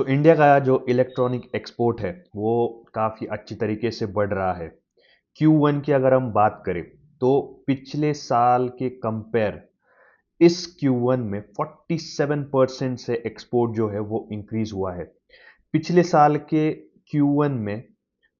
तो इंडिया का जो इलेक्ट्रॉनिक एक्सपोर्ट है वो काफ़ी अच्छी तरीके से बढ़ रहा है। Q1 की अगर हम बात करें तो पिछले साल के कंपेयर इस Q1 में 47% से एक्सपोर्ट जो है वो इंक्रीज हुआ है। पिछले साल के Q1 में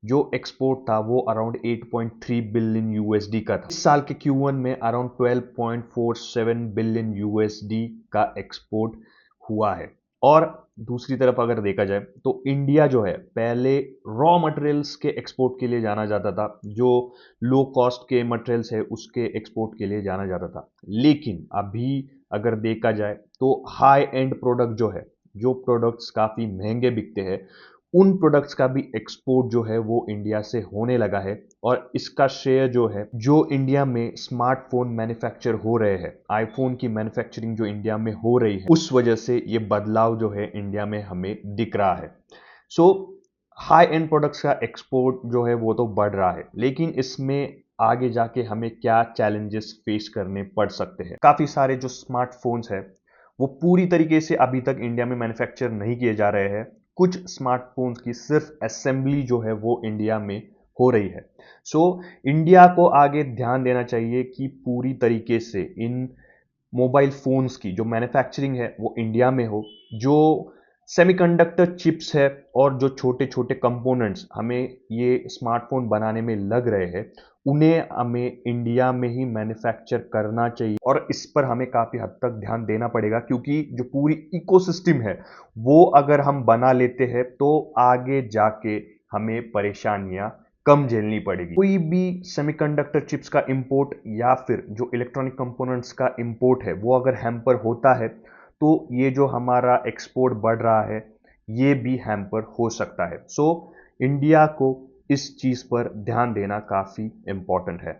जो एक्सपोर्ट था वो अराउंड 8.3 बिलियन यूएसडी का था। इस साल के Q1 में अराउंड 12.47 बिलियन यूएसडी का एक्सपोर्ट हुआ है। और दूसरी तरफ अगर देखा जाए तो इंडिया जो है पहले रॉ मटेरियल्स के एक्सपोर्ट के लिए जाना जाता था, जो लो कॉस्ट के मटेरियल्स है उसके एक्सपोर्ट के लिए जाना जाता था। लेकिन अभी अगर देखा जाए तो हाई एंड प्रोडक्ट जो है, जो प्रोडक्ट्स काफ़ी महंगे बिकते हैं, उन प्रोडक्ट्स का भी एक्सपोर्ट जो है वो इंडिया से होने लगा है। और इसका श्रेय जो है, जो इंडिया में स्मार्टफोन मैन्युफैक्चर हो रहे हैं, आईफोन की मैन्युफैक्चरिंग जो इंडिया में हो रही है, उस वजह से ये बदलाव जो है इंडिया में हमें दिख रहा है। सो हाई एंड प्रोडक्ट्स का एक्सपोर्ट जो है वो तो बढ़ रहा है, लेकिन इसमें आगे जाके हमें क्या चैलेंजेस फेस करने पड़ सकते हैं। काफ़ी सारे जो स्मार्टफोन्स है वो पूरी तरीके से अभी तक इंडिया में मैन्युफैक्चर नहीं किए जा रहे हैं। कुछ स्मार्टफोन्स की सिर्फ असेंबली जो है वो इंडिया में हो रही है। सो इंडिया को आगे ध्यान देना चाहिए कि पूरी तरीके से इन मोबाइल फोन्स की जो मैन्युफैक्चरिंग है वो इंडिया में हो। जो सेमीकंडक्टर चिप्स है और जो छोटे छोटे कंपोनेंट्स हमें ये स्मार्टफोन बनाने में लग रहे हैं, उन्हें हमें इंडिया में ही मैन्युफैक्चर करना चाहिए। और इस पर हमें काफ़ी हद तक ध्यान देना पड़ेगा, क्योंकि जो पूरी इकोसिस्टम है वो अगर हम बना लेते हैं तो आगे जाके हमें परेशानियां कम झेलनी पड़ेगी। कोई भी सेमीकंडक्टर चिप्स का इंपोर्ट या फिर जो इलेक्ट्रॉनिक कंपोनेंट्स का इंपोर्ट है वो अगर हैम्पर होता है तो ये जो हमारा एक्सपोर्ट बढ़ रहा है ये भी हैम्पर हो सकता है। सो इंडिया को इस चीज़ पर ध्यान देना काफ़ी इंपॉर्टेंट है।